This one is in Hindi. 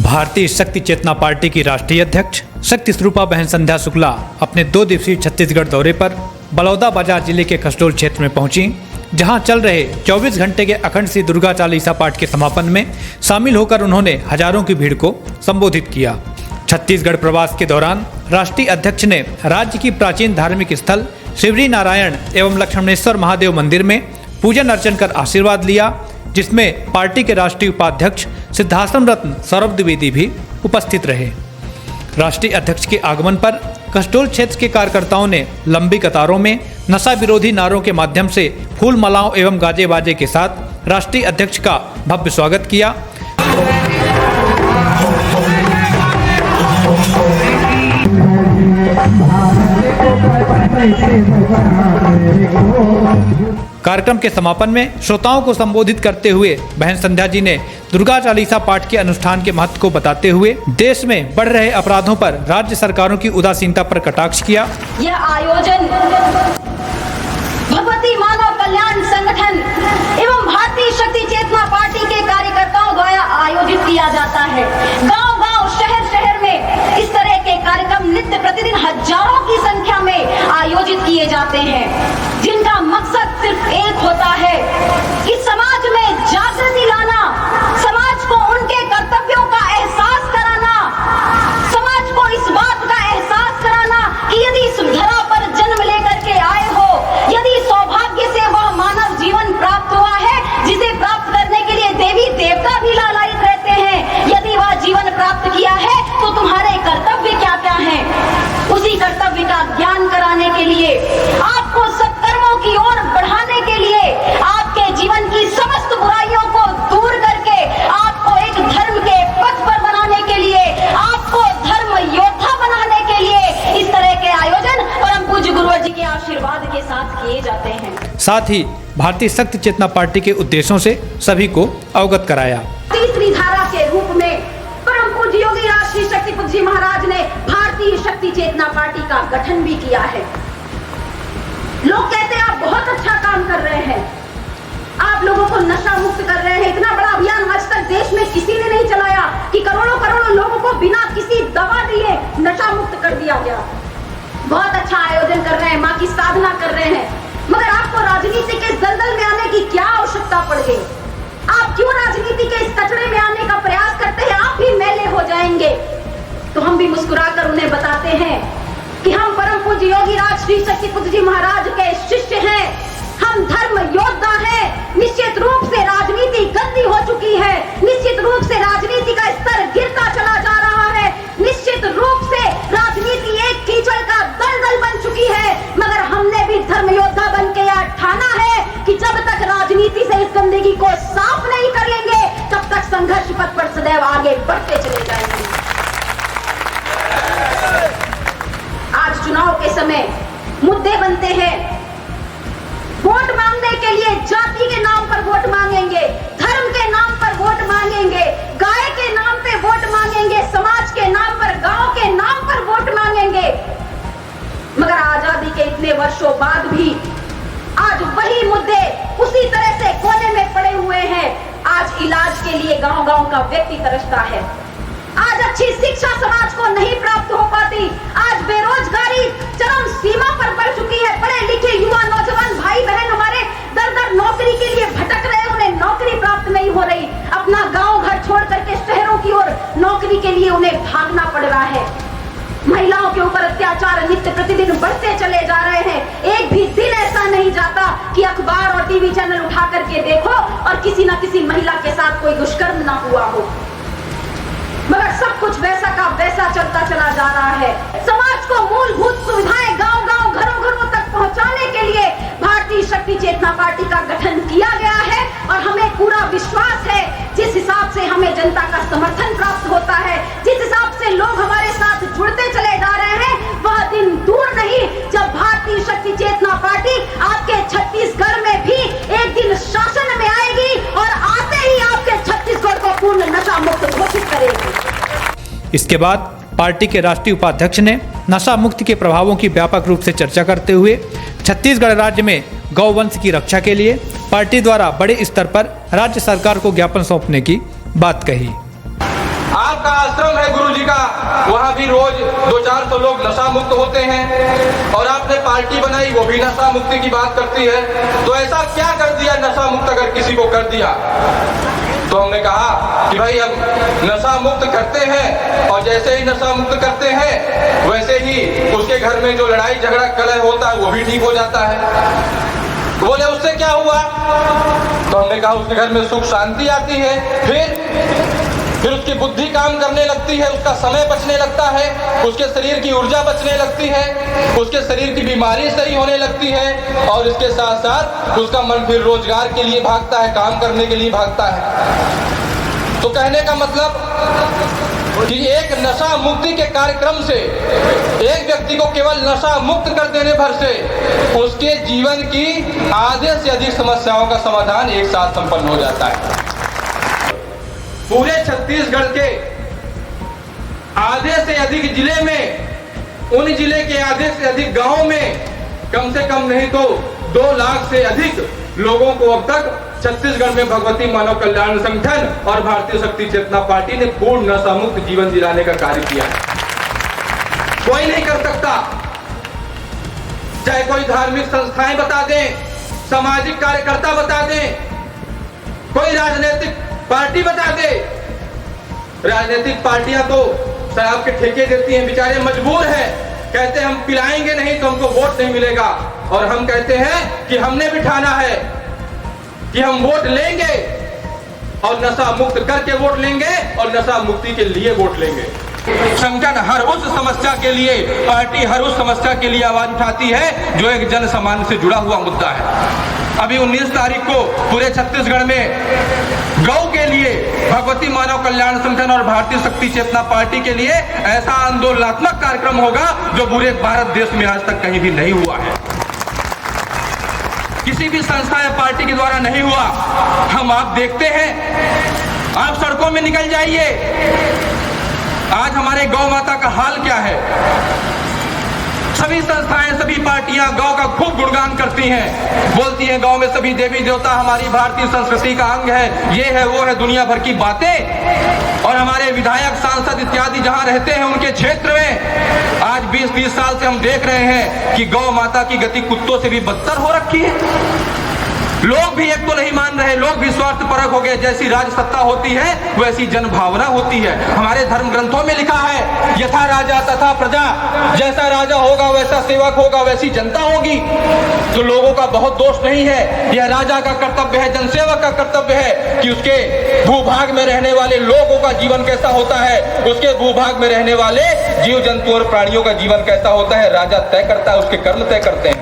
भारतीय शक्ति चेतना पार्टी की राष्ट्रीय अध्यक्ष शक्ति स्वरूपा बहन संध्या शुक्ला अपने 2 दिवसीय छत्तीसगढ़ दौरे पर बलौदाबाजार जिले के कसडोल क्षेत्र में पहुंची, जहां चल रहे 24 घंटे के अखंड श्री दुर्गा चालीसा पाठ के समापन में शामिल होकर उन्होंने हजारों की भीड़ को संबोधित किया। छत्तीसगढ़ प्रवास के दौरान राष्ट्रीय अध्यक्ष ने राज्य की प्राचीन धार्मिक स्थल शिवरी नारायण एवं लक्ष्मणेश्वर महादेव मंदिर में पूजन अर्चन कर आशीर्वाद लिया, जिसमें पार्टी के राष्ट्रीय उपाध्यक्ष सिद्धाश्रम रत्न सौरभ द्विवेदी भी उपस्थित रहे। राष्ट्रीय अध्यक्ष के आगमन पर कसडोल क्षेत्र के कार्यकर्ताओं ने लंबी कतारों में नशा विरोधी नारों के माध्यम से फूल मालाओं एवं गाजे बाजे के साथ राष्ट्रीय अध्यक्ष का भव्य स्वागत किया। कार्यक्रम के समापन में श्रोताओं को संबोधित करते हुए बहन संध्या जी ने दुर्गा चालीसा पाठ के अनुष्ठान के महत्व को बताते हुए देश में बढ़ रहे अपराधों पर राज्य सरकारों की उदासीनता पर कटाक्ष किया। यह आयोजन भगवती मानव कल्याण संगठन एवं भारतीय शक्ति चेतना पार्टी के कार्यकर्ताओं द्वारा आयोजित किया जाता है। गांव-गांव, शहर-शहर में इस तरह के कार्यक्रम नित्य प्रतिदिन हजारों की संख्या में आयोजित किए जाते हैं, जिनका मकसद सिर्फ एक होता है कि समाज में जागृति लाना, समाज को उनके कर्तव्यों का एहसास कराना, समाज को इस बात का एहसास कराना कि यदि इस धरा पर जन्म लेकर के आए हो, यदि सौभाग्य से वह मानव जीवन प्राप्त हुआ है जिसे प्राप्त करने के लिए देवी देवता भी लालायित रहते हैं, यदि वह जीवन प्राप्त किया है तो तुम्हारे कर्तव्य क्या क्या हैं, उसी कर्तव्य का ज्ञान कराने के लिए, आपको सत्कर्मों की ओर बढ़ाने के लिए, आपके जीवन की समस्त बुराइयों को दूर करके आपको एक धर्म के पथ पर बनाने के लिए, आपको धर्म योद्धा बनाने के लिए इस तरह के आयोजन परम पूज्य गुरुवर जी के आशीर्वाद के साथ किए जाते हैं। साथ ही भारतीय शक्ति चेतना पार्टी के उद्देश्यों से सभी को अवगत कराया। तीसरी धारा के रूप में परम पूज्य योगी राष्ट्रीय शक्ति जी महाराज ने भारतीय शक्ति चेतना पार्टी का गठन भी किया है। लोग कहते हैं आप बहुत अच्छा काम कर रहे हैं, आप लोगों को नशा मुक्त कर रहे हैं। इतना बड़ा अभियान आज तक देश में किसी ने नहीं चलाया कि करोड़ों करोड़ों लोगों को बिना किसी दवा दिए नशा मुक्त कर दिया गया। बहुत अच्छा आयोजन कर रहे हैं, माँ की साधना कर रहे हैं, मगर आपको राजनीति के दलदल में आने की क्या आवश्यकता पड़ गई? आप क्यों राजनीति के इस कचरे में आने का प्रयास करते हैं? आप भी मैले हो जाएंगे। तो हम भी मुस्कुराकर उन्हें बताते हैं कि हम परम पूज्य योगी राष्ट्रीय शक्ति जी महाराज के शिष्य हैं, हम धर्म योद्धा हैं। निश्चित रूप से राजनीति गंदी हो चुकी है, निश्चित रूप से राजनीति का स्तर गिरता चला जा रहा है, निश्चित रूप से राजनीति एक कीचड़ का दलदल बन चुकी है, मगर हमने भी धर्म योद्धा बन के यह ठाना है कि जब तक राजनीति से इस गंदगी को साफ नहीं कर लेंगे तब तक संघर्ष पथ पर सदैव आगे बढ़ते चले जाएंगे। आज चुनाव के समय मुद्दे बनते हैं, वोट मांगने के लिए जाति के नाम पर वोट मांगेंगे, धर्म के नाम पर वोट मांगेंगे, गाय के नाम पे वोट मांगेंगे, समाज के नाम पर, गांव के नाम पर वोट मांगेंगे। मगर आजादी के इतने वर्षों बाद भी आज वही मुद्दे उसी तरह से कोने में पड़े हुए हैं। आज इलाज के लिए गांव-गांव का व्यक्ति तरसता है, आज अच्छी शिक्षा समाज को नहीं प्राप्त हो पाती, आज बेरोजगारी चरम सीमा पर बढ़ चुकी है। पढ़े लिखे युवा नौजवान भाई बहन हमारे दर-दर नौकरी के लिए भटक रहे, उन्हें नौकरी प्राप्त नहीं हो रही, अपना गांव घर छोड़ करके शहरों की ओर नौकरी के लिए उन्हें भागना पड़ रहा है। महिलाओं के ऊपर अत्याचार नित्य प्रतिदिन बढ़ते चले जा रहे हैं। एक भी दिन ऐसा नहीं जाता कि अखबार और टीवी चैनल उठा करके देखो और किसी न किसी महिला के साथ कोई दुष्कर्म ना हुआ हो, मगर सब कुछ वैसा का वैसा चलता चला जा रहा है। समाज को मूलभूत सुविधाएं गांव-गांव, घरों-घरों तक पहुंचाने के लिए भारतीय शक्ति चेतना पार्टी का गठन किया गया है और हमें पूरा विश्वास है जिस हिसाब से हमें जनता का समर्थन प्राप्त होता है, जिस हिसाब से लोग हमारे साथ जुड़ते चले जा रहे हैं, वह दिन दूर नहीं जब भारतीय शक्ति चेतना पार्टी आपके छत्तीसगढ़ में भी एक दिन शासन में आएगी और आते ही आपके छत्तीसगढ़ को पूर्ण नशा मुक्त घोषित करेगी। इसके बाद पार्टी के राष्ट्रीय उपाध्यक्ष ने नशा मुक्ति के प्रभावों की व्यापक रूप से चर्चा करते हुए छत्तीसगढ़ राज्य में गौवंश की रक्षा के लिए पार्टी द्वारा बड़े स्तर पर राज्य सरकार को ज्ञापन सौंपने की बात कही। आपका आश्रम है गुरु जी का, वहाँ भी रोज 200-400 लोग नशा मुक्त होते हैं, और आपने पार्टी बनाई वो भी नशा मुक्ति की बात करती है। तो ऐसा क्या कर दिया नशा मुक्त अगर किसी को कर दिया? तो हमने कहा कि भाई हम नशा मुक्त करते हैं, और जैसे ही नशा मुक्त करते हैं वैसे ही उसके घर में जो लड़ाई झगड़ा कलह होता है वो भी ठीक हो जाता है। बोले उससे क्या हुआ? तो हमने कहा उसके घर में सुख शांति आती है, फिर उसकी बुद्धि काम करने लगती है, उसका समय बचने लगता है, उसके शरीर की ऊर्जा बचने लगती है, उसके शरीर की बीमारी सही होने लगती है, और इसके साथ साथ उसका मन फिर रोजगार के लिए भागता है, काम करने के लिए भागता है। तो कहने का मतलब कि एक नशा मुक्ति के कार्यक्रम से एक व्यक्ति को केवल नशा मुक्त कर देने भर से उसके जीवन की आधे से अधिक समस्याओं का समाधान एक साथ संपन्न हो जाता है। पूरे छत्तीसगढ़ के आधे से अधिक जिले में, उन जिले के आधे से अधिक गांवों में कम से कम नहीं तो 2 लाख से अधिक लोगों को अब तक छत्तीसगढ़ में भगवती मानव कल्याण संगठन और भारतीय शक्ति चेतना पार्टी ने पूर्ण नशा मुक्त जीवन दिलाने का कार्य किया है। कोई नहीं कर सकता, चाहे कोई धार्मिक संस्थाएं बता दें, सामाजिक कार्यकर्ता बता दें, कोई राजनीतिक पार्टी बता दे। राजनीतिक पार्टियां तो शराब के ठेके देती हैं, बेचारे मजबूर हैं, कहते हैं हम पिलाएंगे नहीं तो हमको वोट नहीं मिलेगा, और हम कहते हैं कि हमने बिठाना है कि हम वोट लेंगे और नशा मुक्त करके वोट लेंगे और नशा मुक्ति के लिए वोट लेंगे। संगठन हर उस समस्या के लिए, पार्टी हर उस समस्या के लिए आवाज उठाती है जो एक जन सामान्य से जुड़ा हुआ मुद्दा है। अभी 19 तारीख को पूरे छत्तीसगढ़ में गौ के लिए भगवती मानव कल्याण संगठन और भारतीय शक्ति चेतना पार्टी के लिए ऐसा आंदोलनात्मक कार्यक्रम होगा जो पूरे भारत देश में आज तक कहीं भी नहीं हुआ है, किसी भी संस्था या पार्टी के द्वारा नहीं हुआ। हम आप देखते हैं, आप सड़कों में निकल जाइए, आज हमारे गौ माता का हाल क्या है। सभी संस्थाएं, सभी पार्टियां गौ का खूब गुणगान करती हैं, बोलती हैं गौ में सभी देवी देवता हमारी भारतीय संस्कृति का अंग है, ये है वो है, दुनिया भर की बातें। और हमारे विधायक, सांसद इत्यादि जहां रहते हैं उनके क्षेत्र में आज 20-30 साल से हम देख रहे हैं कि गौ माता की गति कुत्तों से भी बदतर हो रखी है। लोग भी एक तो नहीं मान रहे, लोग भी स्वार्थ परक हो गए। जैसी राज सत्ता होती है वैसी जन भावना होती है। हमारे धर्म ग्रंथों में लिखा है, यथा राजा तथा प्रजा, जैसा राजा होगा वैसा सेवक होगा, वैसी जनता होगी। तो लोगों का बहुत दोष नहीं है, यह राजा का कर्तव्य है, जनसेवक का कर्तव्य है कि उसके भूभाग में रहने वाले लोगों का जीवन कैसा होता है, उसके भूभाग में रहने वाले जीव जंतु और प्राणियों का जीवन कैसा होता है, राजा तय करता है, उसके कर्म तय करते हैं।